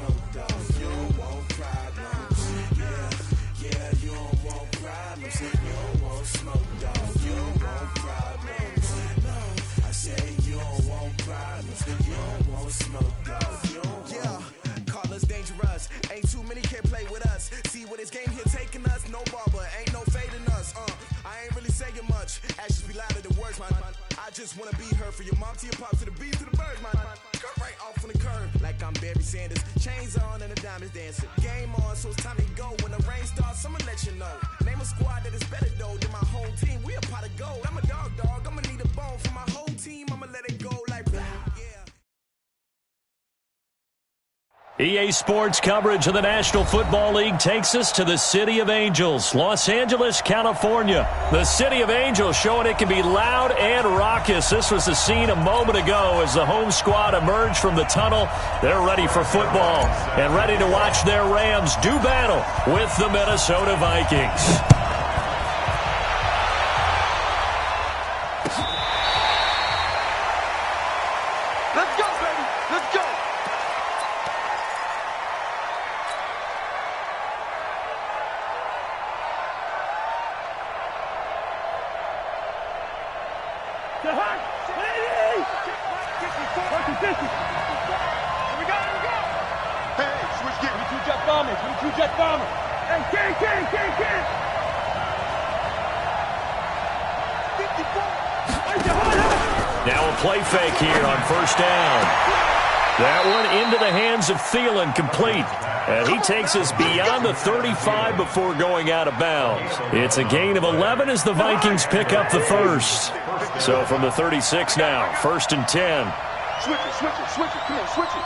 smoke, dog. You don't want problems. Yeah, you don't want problems. You don't want smoke, dog. You don't want problems. No, I say you don't want problems. You don't want smoke, dog. You don't want. Yeah, call us dangerous. Ain't too many can play with us. See what this game here taking us. No barber, ain't no fading us. I ain't really saying much. Actions be louder than words, man. I just wanna be heard for your mom to your pops to the beat to the birds, man. Cut right off on the curb like I'm Barry Sanders. Chains on and the diamonds dancing. Game on, so it's time to go. When the rain starts, I'ma let you know. Name a squad that is better though than my whole team. We a pot of gold. I'm a dog. I'ma need a bone for my whole team. I'ma let it go like blah. Yeah. EA Sports coverage of the National Football League takes us to the City of Angels, Los Angeles, California. The City of Angels showing it can be loud and raucous. This was the scene a moment ago as the home squad emerged from the tunnel. They're ready for football and ready to watch their Rams do battle with the Minnesota Vikings. Let's go, baby. Let's go. Now a play fake here on first down. That one into the hands of Thielen, complete. And he takes us beyond the 35 before going out of bounds. It's a gain of 11 as the Vikings pick up the first. So from the 36 now, 1st and 10. Switch it. Come on, switch it.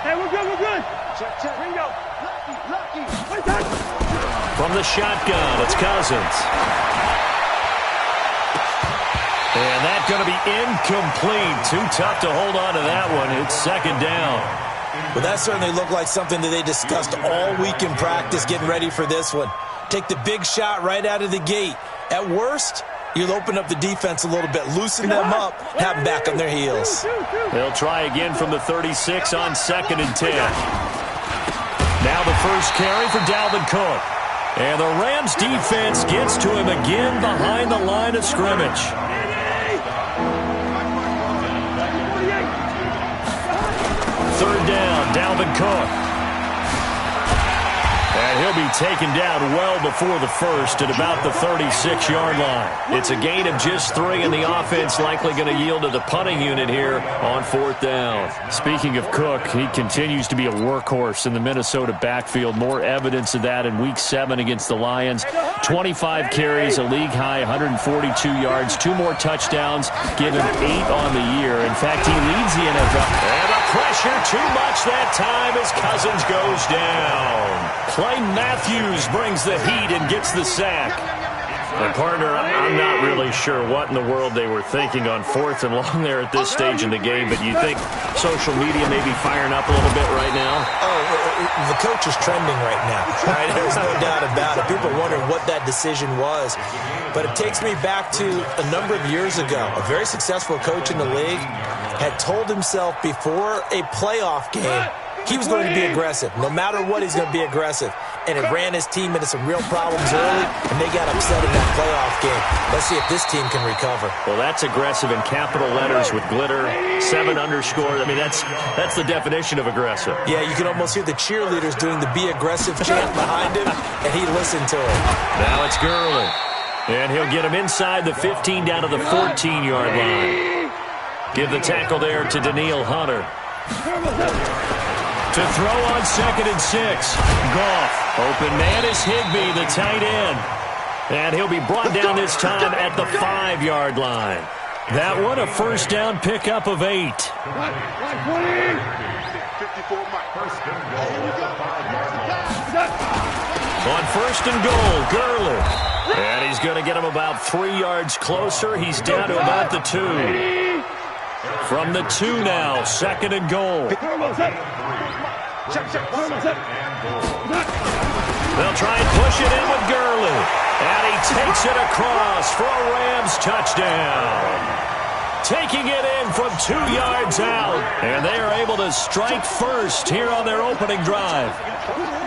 Hey, we're good. Check. Bingo. Lucky. From the shotgun, it's Cousins. And that's going to be incomplete. Too tough to hold on to that one. It's 2nd down. Well, that certainly looked like something that they discussed all week in practice getting ready for this one. Take the big shot right out of the gate. At worst, you'll open up the defense a little bit, loosen them up, have them back on their heels. They'll try again from the 36 on 2nd and 10. Now the first carry for Dalvin Cook. And the Rams defense gets to him again behind the line of scrimmage. 3rd down, Dalvin Cook. And he'll be taken down well before the first at about the 36-yard line. It's a gain of just 3, and the offense likely going to yield to the punting unit here on 4th down. Speaking of Cook, he continues to be a workhorse in the Minnesota backfield. More evidence of that in Week 7 against the Lions. 25 carries, a league-high 142 yards, 2 more touchdowns, give him 8 on the year. In fact, he leads the NFL. And the pressure too much that time as Cousins goes down. Clay Matthews brings the heat and gets the sack. And partner, I'm not really sure what in the world they were thinking on 4th and long there at this stage in the game, but you think social media may be firing up a little bit right now? Oh, the coach is trending right now. Right? There's no doubt about it. People are wondering what that decision was. But it takes me back to a number of years ago. A very successful coach in the league had told himself before a playoff game he was going to be aggressive. No matter what, he's going to be aggressive. And it ran his team into some real problems early, and they got upset in that playoff game. Let's see if this team can recover. Well, that's aggressive in capital letters with glitter, 7 underscore. I mean, that's the definition of aggressive. Yeah, you can almost hear the cheerleaders doing the be aggressive chant behind him, and he listened to it. Now it's Gurley. And he'll get him inside the 15 down to the 14-yard line. Give the tackle there to Danielle Hunter. To throw on 2nd and 6. Goff. Open man is Higbee, the tight end. And he'll be brought down this time at the 5-yard line. That one, a first down pickup of 8. On 1st and goal, Gurley. And he's going to get him about 3 yards closer. He's down to about the 2. From the 2 now, 2nd and goal. They'll try and push it in with Gurley. And he takes it across for a Rams touchdown. taking it in from 2 yards out. And they are able to strike first here on their opening drive.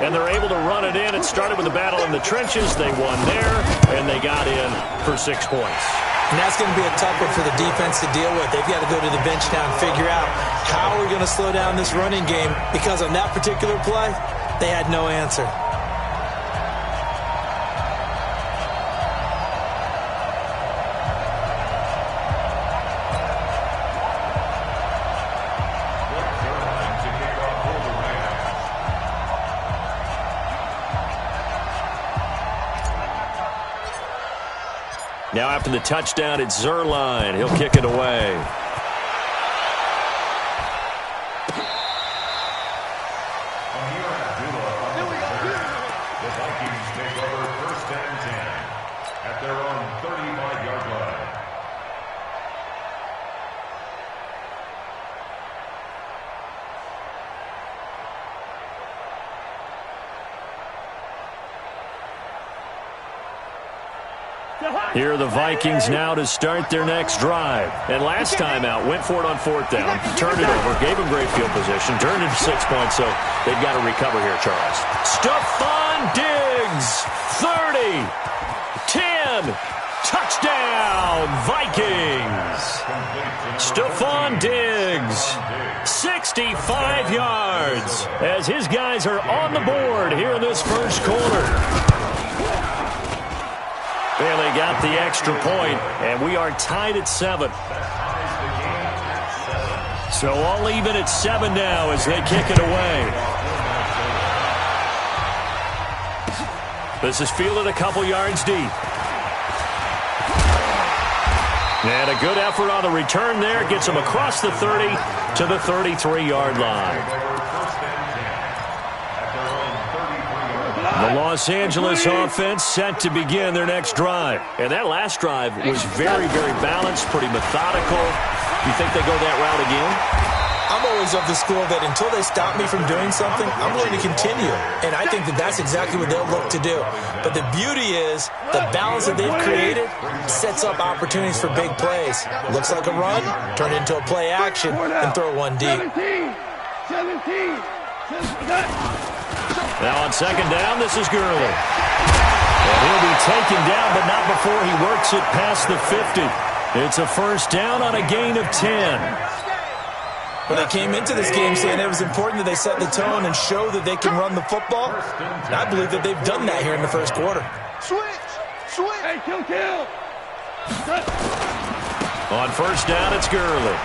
And they're able to run it in. It started with a battle in the trenches. They won there, and they got in for 6 points. And that's going to be a tough one for the defense to deal with. They've got to go to the bench now and figure out how we're going to slow down this running game, because on that particular play, they had no answer. Now after the touchdown, it's Zuerlein. He'll kick it away. The Vikings take over 1st and 10 at their own 35-yard line. Here are the Vikings now to start their next drive. And last time out, went for it on 4th down, turned it over, gave them great field position, turned it 6 points, so they've got to recover here, Charles. Stephon Diggs, 30, 10, touchdown, Vikings. Stephon Diggs, 65 yards, as his guys are on the board here in this first quarter. And they got the extra point, and we are tied at 7. So all even at 7 now as they kick it away. This is fielded a couple yards deep. And a good effort on the return there. Gets him across the 30 to the 33-yard line. The Los Angeles offense set to begin their next drive. And that last drive was very, very balanced, pretty methodical. You think they go that route again? I'm always of the school that until they stop me from doing something, I'm going to continue. And I think that that's exactly what they'll look to do. But the beauty is the balance that they've created sets up opportunities for big plays. Looks like a run, turn it into a play action, and throw one deep. 17. Now on 2nd down, this is Gurley. And he'll be taken down, but not before he works it past the 50. It's a 1st down on a gain of 10. When they came into this game saying it was important that they set the tone and show that they can run the football, and I believe that they've done that here in the first quarter. Switch. Hey, kill. On 1st down, it's Gurley.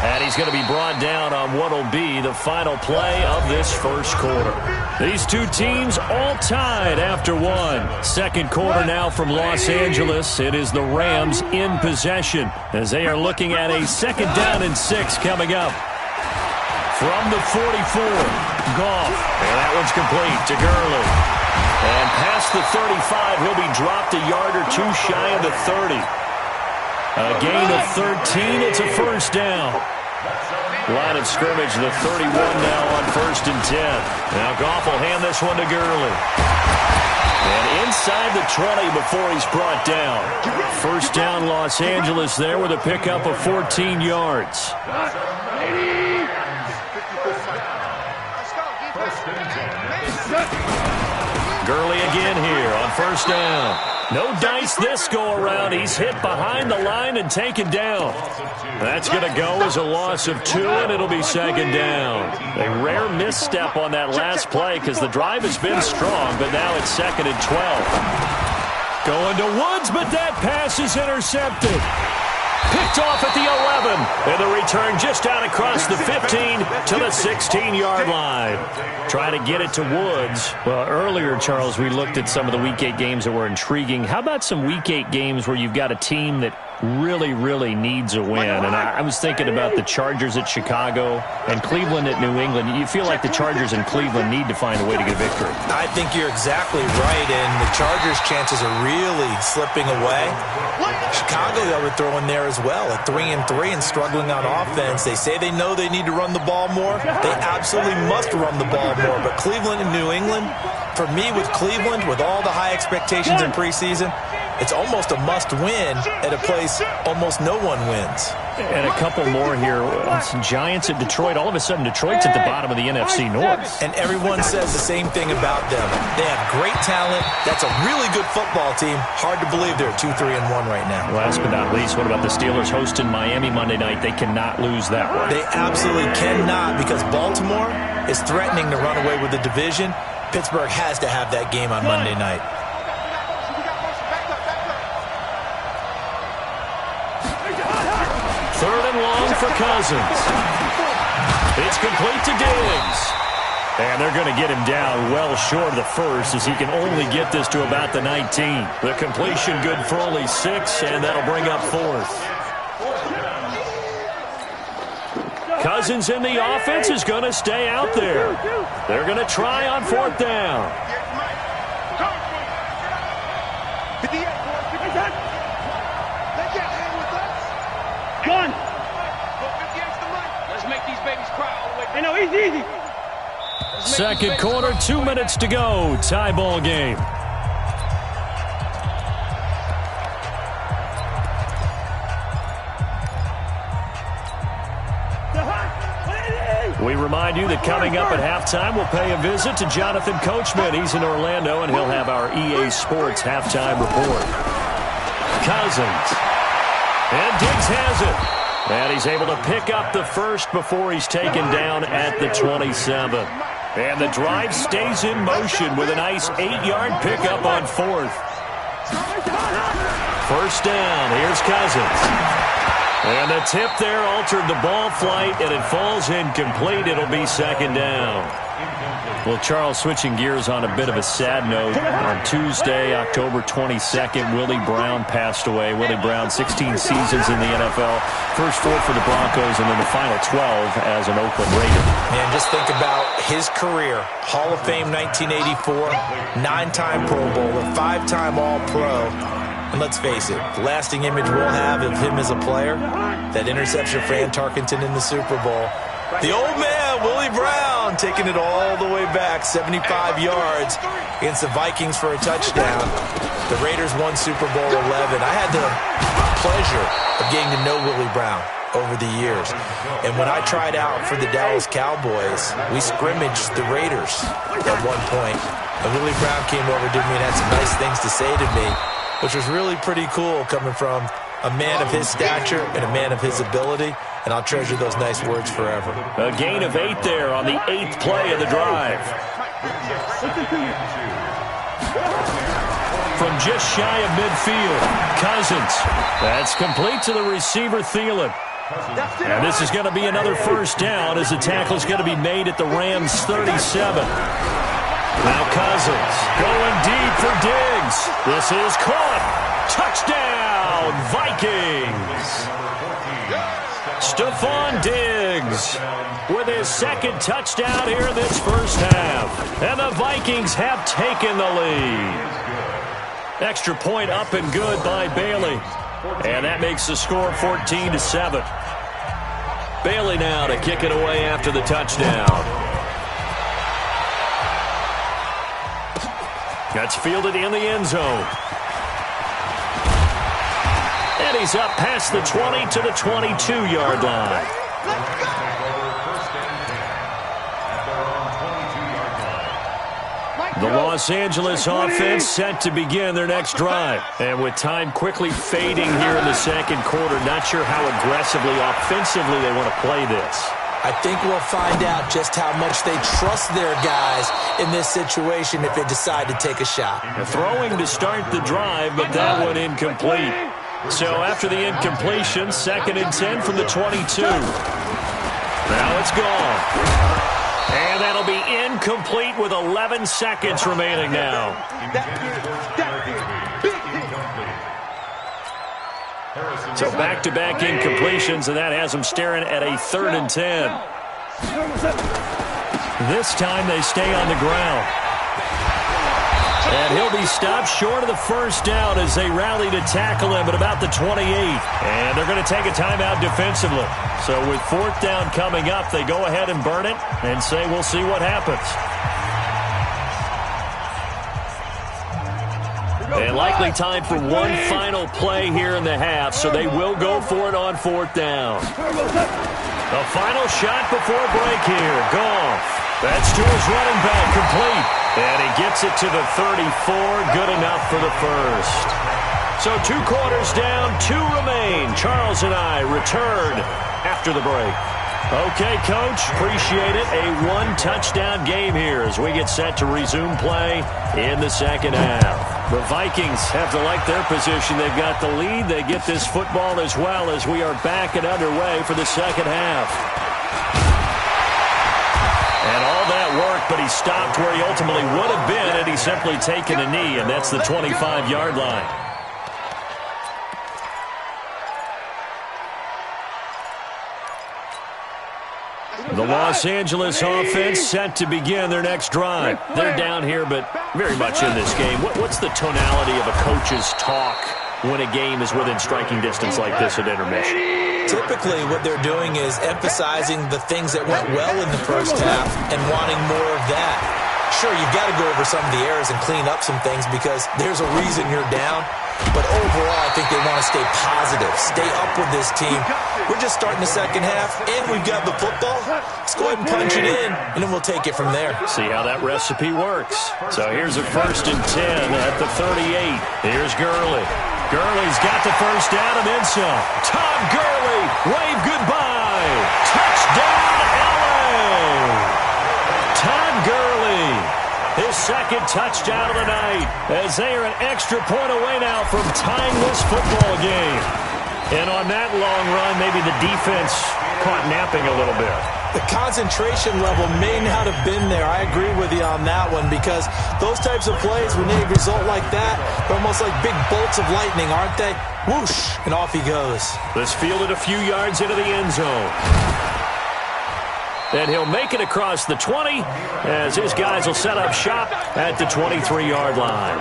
And he's going to be brought down on what will be the final play of this first quarter. These two teams all tied after 1. 2nd quarter now from Los Angeles. It is the Rams in possession as they are looking at a 2nd down and 6 coming up. From the 44, Goff. And that one's complete to Gurley. And past the 35, he'll be dropped a yard or 2 shy of the 30. A gain of 13, it's a 1st down. Line of scrimmage, the 31 now on 1st and 10. Now Goff will hand this one to Gurley. And inside the 20 before he's brought down. 1st down Los Angeles there with a pickup of 14 yards. Gurley again here on 1st down. No dice this go-around. He's hit behind the line and taken down. That's going to go as a loss of 2, and it'll be 2nd down. A rare misstep on that last play because the drive has been strong, but now it's 2nd and 12. Going to Woods, but that pass is intercepted. Picked off at the 11, and the return just out across the 15 to the 16-yard line. Trying to get it to Woods. Well, earlier, Charles, we looked at some of the Week 8 games that were intriguing. How about some Week 8 games where you've got a team that really needs a win? And I was thinking about the Chargers at Chicago and Cleveland at New England. You feel like the Chargers and Cleveland need to find a way to get a victory. I think you're exactly right, and the Chargers' chances are really slipping away. Chicago, they would throw in there as well at 3-3 and struggling on offense. They say they know they need to run the ball more. They absolutely must run the ball more. But Cleveland and New England, for me with Cleveland, with all the high expectations in preseason, it's almost a must-win at a place almost no one wins. And a couple more here. Giants at Detroit. All of a sudden, Detroit's at the bottom of the NFC North. And everyone says the same thing about them. They have great talent. That's a really good football team. Hard to believe they're 2-3-1 right now. Last but not least, what about the Steelers hosting Miami Monday night? They cannot lose that one. They absolutely cannot, because Baltimore is threatening to run away with the division. Pittsburgh has to have that game on Monday night. Third and long for Cousins. It's complete to Diggs. And they're going to get him down well short of the first, as he can only get this to about the 19. The completion good for only 6, and that'll bring up fourth. Cousins in the offense is going to stay out there. They're going to try on fourth down. Gun. Let's make these babies cry all the way. Hey, no, easy. Second quarter, 2 minutes to go. Tie ball game. We remind you that coming up at halftime, we'll pay a visit to Jonathan Coachman. He's in Orlando, and he'll have our EA Sports halftime report. Cousins. And Diggs has it. And he's able to pick up the first before he's taken down at the 27. And the drive stays in motion with a nice 8-yard pickup on fourth. First down. Here's Cousins. And the tip there altered the ball flight, and it falls incomplete. It'll be second down. Well, Charles, switching gears on a bit of a sad note. On Tuesday, October 22nd, Willie Brown passed away. Willie Brown, 16 seasons in the NFL. First 4 for the Broncos, and then the final 12 as an Oakland Raider. Man, just think about his career. Hall of Fame 1984, 9-time Pro Bowler, 5-time All-Pro. And let's face it, the lasting image we'll have of him as a player, that interception of Fran Tarkenton in the Super Bowl. The old man, Willie Brown, taking it all the way back, 75 yards against the Vikings for a touchdown. The Raiders won Super Bowl 11. I had the pleasure of getting to know Willie Brown over the years. And when I tried out for the Dallas Cowboys, we scrimmaged the Raiders at one point. And Willie Brown came over to me and had some nice things to say to me, which was really pretty cool coming from a man of his stature and a man of his ability. And I'll treasure those nice words forever. A gain of 8 there on the 8th play of the drive. From just shy of midfield, Cousins. That's complete to the receiver, Thielen. And this is going to be another first down, as the tackle is going to be made at the Rams' 37. Now Cousins going deep for Diggs. This is caught. Touchdown, Vikings. Stephon Diggs with his second touchdown here in this first half. And the Vikings have taken the lead. Extra point up and good by Bailey. And that makes the score 14-7. Bailey now to kick it away after the touchdown. That's fielded in the end zone. And he's up past the 20 to the 22-yard line. The Los Angeles offense set to begin their next drive. And with time quickly fading here in the second quarter, not sure how aggressively, offensively they want to play this. I think we'll find out just how much they trust their guys in this situation if they decide to take a shot. Throwing to start the drive, but that one incomplete. So after the incompletion, 2nd and 10 from the 22. Now it's gone. And that'll be incomplete with 11 seconds remaining now. So back-to-back incompletions, and that has them staring at a 3rd and 10. This time they stay on the ground. And he'll be stopped short of the first down as they rally to tackle him at about the 28. And they're going to take a timeout defensively. So with 4th down coming up, they go ahead and burn it and say we'll see what happens. And likely time for one final play here in the half, so they will go for it on 4th down. The final shot before break here. Goff. That's to his running back, complete. And he gets it to the 34, good enough for the first. So 2 quarters down, 2 remain. Charles and I return after the break. Okay, Coach, appreciate it. A 1-touchdown game here as we get set to resume play in the second half. The Vikings have to like their position. They've got the lead. They get this football as well as we are back and underway for the second half. And all that work, but he stopped where he ultimately would have been had he simply taken a knee, and that's the 25-yard line. The Los Angeles offense set to begin their next drive. They're down here, but very much in this game. What's the tonality of a coach's talk when a game is within striking distance like this at intermission? Typically, what they're doing is emphasizing the things that went well in the first half and wanting more of that. Sure, you've got to go over some of the errors and clean up some things because there's a reason you're down. But overall, I think they want to stay positive, stay up with this team. We're just starting the second half, and we've got the football. Let's go ahead and punch it in, and then we'll take it from there. See how that recipe works. So here's a 1st and 10 at the 38. Here's Gurley. Gurley's got the first down and then some. Todd Gurley, wave goodbye. Touchdown, LA. Todd Gurley, his second touchdown of the night, as they are an extra point away now from tying this football game. And on that long run, maybe the defense caught napping a little bit. The concentration level may not have been there. I agree with you on that one because those types of plays, when they result like that, they're almost like big bolts of lightning, aren't they? Whoosh, and off he goes. This fielded a few yards into the end zone. And he'll make it across the 20 as his guys will set up shop at the 23-yard line.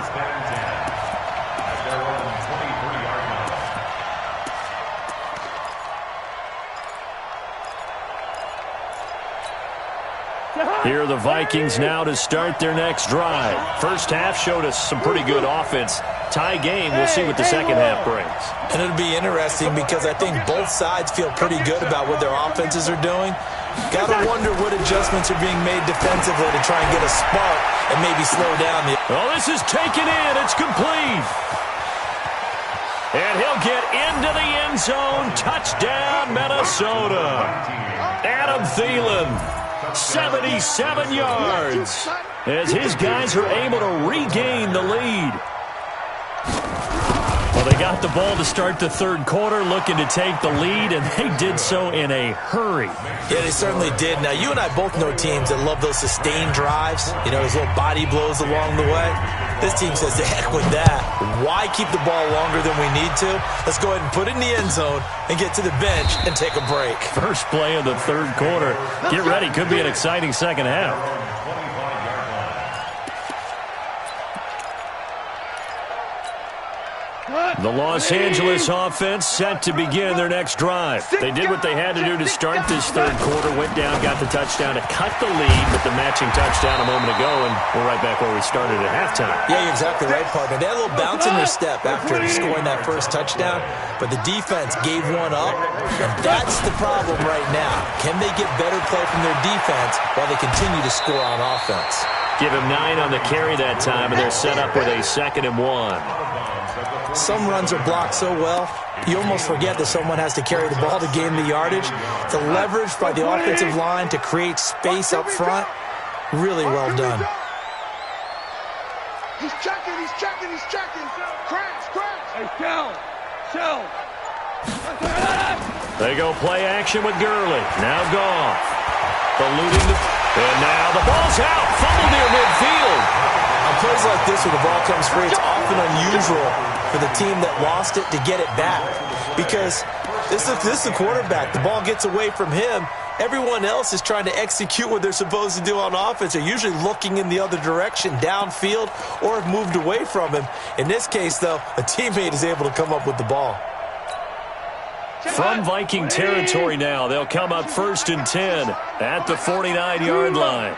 Here are the Vikings now to start their next drive. First half showed us some pretty good offense. Tie game, we'll see what the second half brings. And it'll be interesting because I think both sides feel pretty good about what their offenses are doing. Got to wonder what adjustments are being made defensively to try and get a spark and maybe slow down the... Oh, this is taken in. It's complete. And he'll get into the end zone. Touchdown, Minnesota. Adam Thielen, 77 yards, as his guys are able to regain the lead. Well, they got the ball to start the third quarter, looking to take the lead, and they did so in a hurry. Yeah, they certainly did. Now, you and I both know teams that love those sustained drives, you know, those little body blows along the way. This team says, the heck with that. Why keep the ball longer than we need to? Let's go ahead and put it in the end zone and get to the bench and take a break. First play of the third quarter. Get ready. Could be an exciting second half. The Los Angeles offense set to begin their next drive. They did what they had to do to start this third quarter, went down, got the touchdown to cut the lead with the matching touchdown a moment ago, and we're right back where we started at halftime. Yeah, you're exactly right, partner. They had a little bounce in their step after scoring that first touchdown, but the defense gave one up, and that's the problem right now. Can they get better play from their defense while they continue to score on offense? Give him 9 on the carry that time, and they're set up with a 2nd and 1. Some runs are blocked so well, you almost forget that someone has to carry the ball to gain the yardage. The leverage by the offensive line to create space up front, really well done. He's checking. Crash. Hey, Shell. They go play action with Gurley. Now Goff. Eluding the... And now the ball's out. Fumble near midfield. On plays like this where the ball comes free, it's often unusual for the team that lost it to get it back. Because this is the quarterback. The ball gets away from him. Everyone else is trying to execute what they're supposed to do on offense. They're usually looking in the other direction, downfield, or have moved away from him. In this case, though, a teammate is able to come up with the ball. From Viking territory now, they'll come up 1st and 10 at the 49-yard line.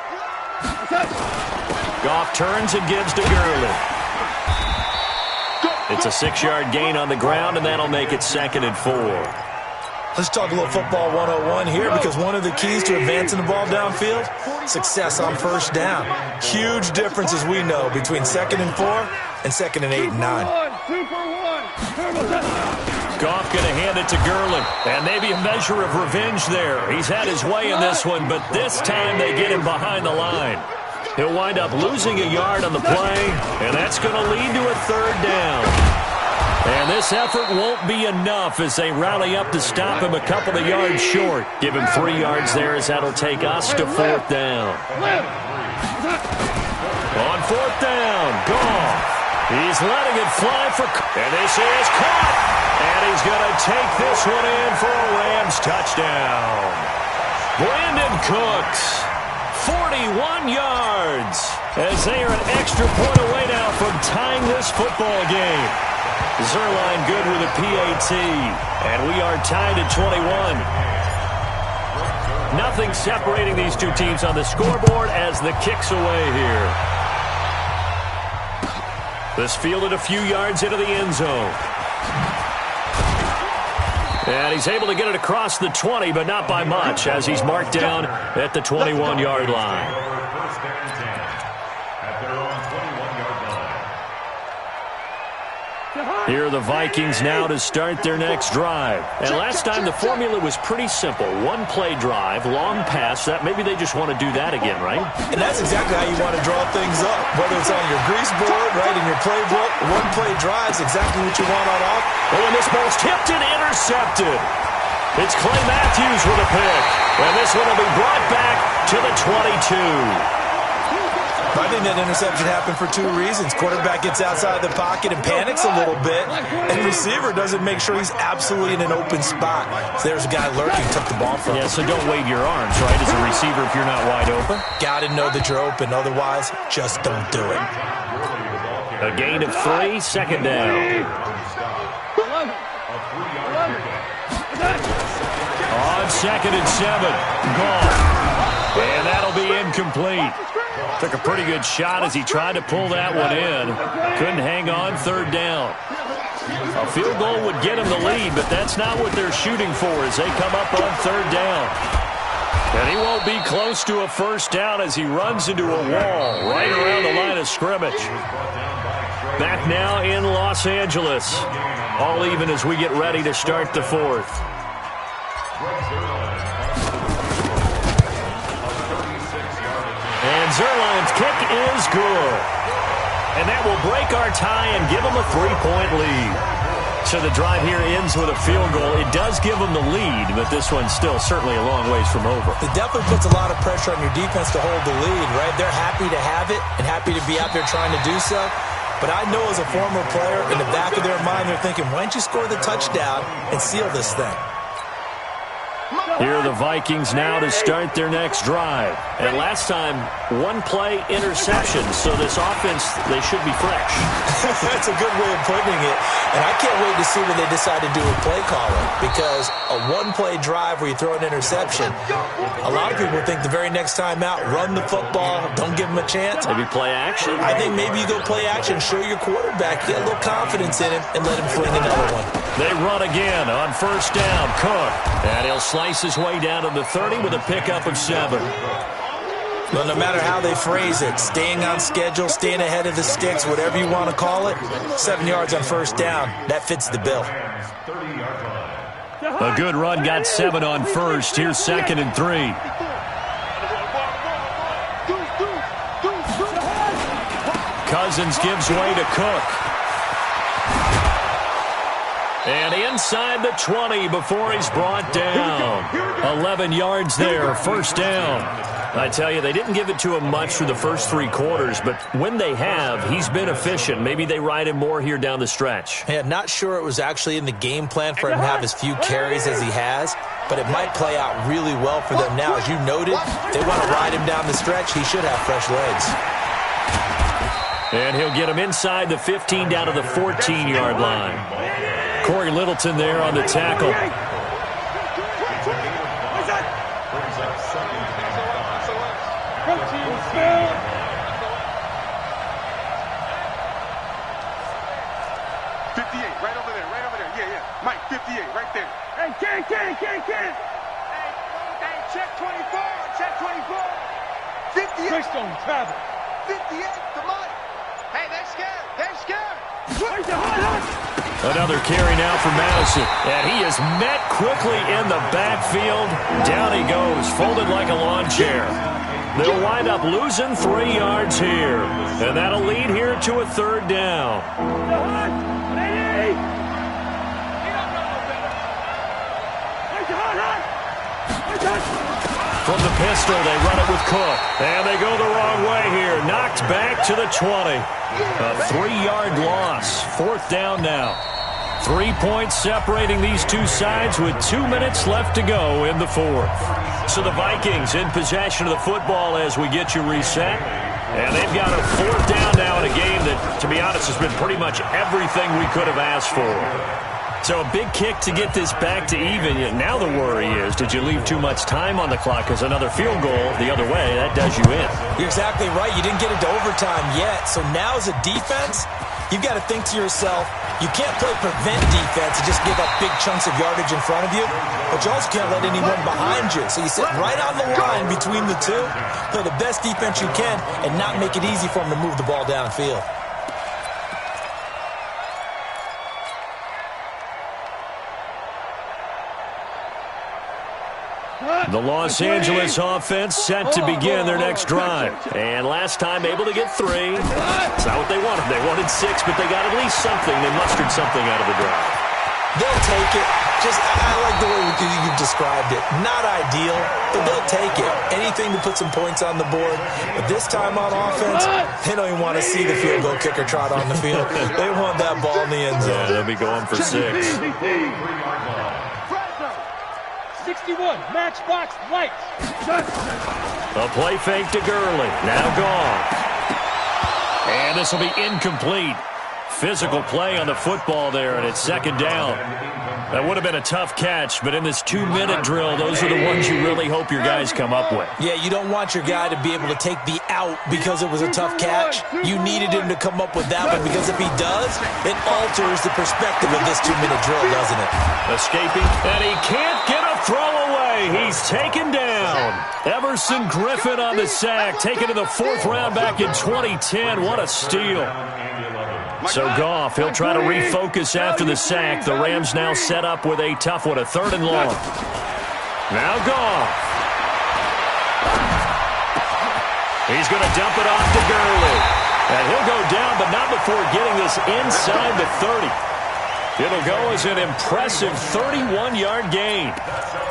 Goff turns and gives to Gurley. It's a 6-yard gain on the ground, and that'll make it 2nd and 4. Let's talk a little football 101 here, because one of the keys to advancing the ball downfield, success on first down. Huge difference, as we know, between 2nd and 4 and 2nd and 8 and 9. Goff going to hand it to Gurley, and maybe a measure of revenge there. He's had his way in this one, but this time they get him behind the line. He'll wind up losing a yard on the play, and that's going to lead to a 3rd down. And this effort won't be enough as they rally up to stop him a couple of yards short. Give him 3 yards there as that'll take us to 4th down. On 4th down, Goff. He's letting it fly and this is caught. And he's going to take this one in for a Rams touchdown. Brandon Cooks, 41 yards, as they are an extra point away now from tying this football game. Zerline good with a PAT, and we are tied at 21. Nothing separating these two teams on the scoreboard as the kick's away here. This fielded a few yards into the end zone. And he's able to get it across the 20, but not by much, as he's marked down at the 21-yard line. First and 10 at their own 21-yard line. Here are the Vikings now to start their next drive. And last time the formula was pretty simple. 1-play drive, long pass. That maybe they just want to do that again, right? And that's exactly how you want to draw things up. Whether it's on your grease board, right, in your playbook, 1-play drive is exactly what you want on off. Oh, and this ball's tipped and intercepted. It's Clay Matthews with a pick. And this one will be brought back to the 22. I think that interception happened for 2 reasons. Quarterback gets outside the pocket and panics a little bit, and receiver doesn't make sure he's absolutely in an open spot. So there's a guy lurking, took the ball from him. Yeah, so don't wave your arms, right, as a receiver if you're not wide open. Got to know that you're open. Otherwise, just don't do it. A gain of 3, 2nd down. On 2nd and 7, gone. And that'll be incomplete. Took a pretty good shot as he tried to pull that one in. Couldn't hang on, 3rd down. A field goal would get him the lead, but that's not what they're shooting for as they come up on 3rd down. And he won't be close to a 1st down as he runs into a wall right around the line of scrimmage. Back now in Los Angeles. All even as we get ready to start the 4th. And Zerline's kick is good. And that will break our tie and give them a 3-point lead. So the drive here ends with a field goal. It does give them the lead, but this one's still certainly a long ways from over. It definitely puts a lot of pressure on your defense to hold the lead, right? They're happy to have it and happy to be out there trying to do so. But I know as a former player, in the back of their mind, they're thinking, why don't you score the touchdown and seal this thing? Here are the Vikings now to start their next drive. And last time, 1-play interception. So this offense, they should be fresh. That's a good way of putting it. And I can't wait to see what they decide to do with play calling. Because a 1-play drive where you throw an interception, a lot of people think the very next time out, run the football, don't give them a chance. Maybe play action? I think maybe you go play action, show your quarterback, get a little confidence in him, and let him fling another one. They run again on 1st down. Cook. And he'll slice his way down to the 30 with a pickup of 7. Well, no matter how they phrase it, staying on schedule, staying ahead of the sticks, whatever you want to call it, 7 yards on 1st down, that fits the bill. A good run got 7 on 1st. Here's 2nd and 3. Cousins gives way to Cook. And inside the 20 before he's brought down. 11 yards there, 1st down. I tell you, they didn't give it to him much for the first 3 quarters, but when they have, he's been efficient. Maybe they ride him more here down the stretch. Yeah, not sure it was actually in the game plan for him to have as few carries as he has, but it might play out really well for them now. As you noted, they want to ride him down the stretch. He should have fresh legs. And he'll get him inside the 15 down to the 14-yard line. Corey Littleton there on the tackle. Mike, 58, right there. Hey, Ken. Hey, check 24, check 24. 58. Twist on travel. 58 to Mike. Hey, they're scared. Another carry now for Madison. And he is met quickly in the backfield. Down he goes, folded like a lawn chair. They'll wind up losing 3 yards here. And that'll lead here to a third down. From the pistol, they run it with Cook. And they go the wrong way here. Knocked back to the 20. A 3-yard loss. 4th down now. 3 points separating these two sides with 2 minutes left to go in the 4th. So the Vikings in possession of the football as we get you reset. And they've got a 4th down now in a game that, to be honest, has been pretty much everything we could have asked for. So a big kick to get this back to even. Now the worry is, did you leave too much time on the clock? Because another field goal the other way, that does you in. You're exactly right. You didn't get into overtime yet. So now as a defense, you've got to think to yourself, you can't play prevent defense and just give up big chunks of yardage in front of you, but you also can't let anyone behind you. So you sit right on the line between the two, play the best defense you can, and not make it easy for them to move the ball downfield. The Los Angeles offense set to begin their next drive. And last time able to get 3. It's not what they wanted. They wanted 6, but they got at least something. They mustered something out of the drive. They'll take it. I like the way you described it. Not ideal, but they'll take it. Anything to put some points on the board. But this time on offense, they don't even want to see the field goal kicker trot on the field. They want that ball in the end zone. Yeah, they'll be going for 6. 61, matchbox lights. A play fake to Gurley. Now gone. And this will be incomplete. Physical play on the football there, and it's 2nd down. That would have been a tough catch, but in this 2-minute drill, those are the ones you really hope your guys come up with. Yeah, you don't want your guy to be able to take the out because it was a tough catch. You needed him to come up with that one, because if he does, it alters the perspective of this 2-minute drill, doesn't it? Escaping, and he can't get a throw away. He's taken down. Everson Griffin on the sack, taken to the 4th round back in 2010. What a steal. So Goff, he'll try to refocus after the sack. The Rams now set up with a tough one, a 3rd and long. Now Goff. He's going to dump it off to Gurley. And he'll go down, but not before getting this inside the 30. It'll go as an impressive 31-yard gain.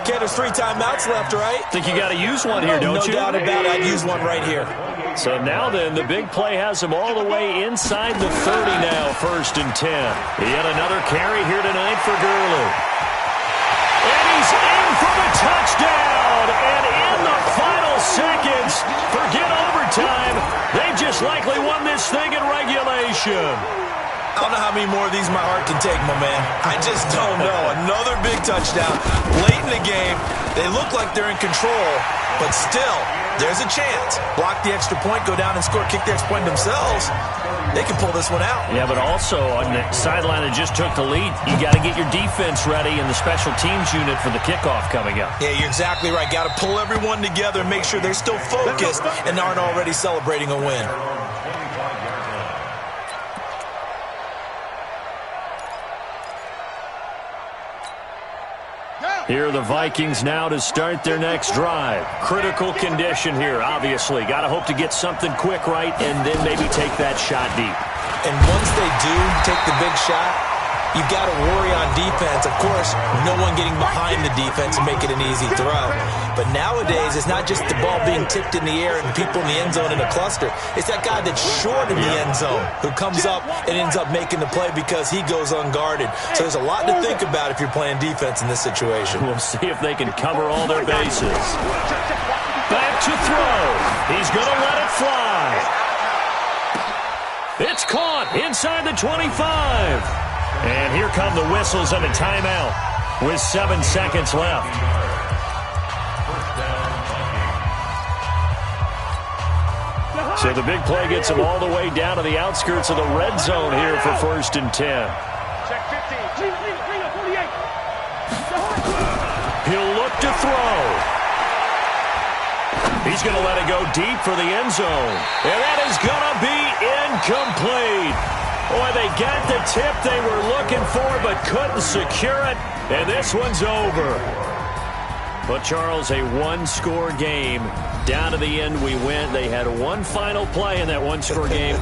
Okay, there's 3 timeouts left, right? Think you got to use one here, don't you? No doubt about it. I'd use one right here. So now then, the big play has him all the way inside the 30 now, 1st and 10. Yet another carry here tonight for Gurley. And he's in for the touchdown. And in the final seconds, forget overtime. They just likely won this thing in regulation. I don't know how many more of these my heart can take, my man. I just don't know. Another big touchdown late in the game. They look like they're in control, but still, there's a chance. Block the extra point, go down and score, kick the extra point themselves. They can pull this one out. Yeah, but also on the sideline that just took the lead, you got to get your defense ready and the special teams unit for the kickoff coming up. Yeah, you're exactly right. Got to pull everyone together and make sure they're still focused and aren't already celebrating a win. Here are the Vikings now to start their next drive. Critical condition here, obviously. Got to hope to get something quick right and then maybe take that shot deep. And once they do take the big shot, you've got to worry on defense. Of course, no one getting behind the defense and make it an easy throw. But nowadays, it's not just the ball being tipped in the air and people in the end zone in a cluster. It's that guy that's short in the end zone who comes up and ends up making the play because he goes unguarded. So there's a lot to think about if you're playing defense in this situation. We'll see if they can cover all their bases. Back to throw. He's going to let it fly. It's caught inside the 25. And here come the whistles and a timeout with 7 seconds left. So the big play gets him all the way down to the outskirts of the red zone here for 1st and 10. Check 50. He'll look to throw. He's going to let it go deep for the end zone. And that is going to be incomplete. Boy, they got the tip they were looking for but couldn't secure it. And this one's over. But, Charles, a one-score game. Down to the end we went. They had one final play in that one-score game.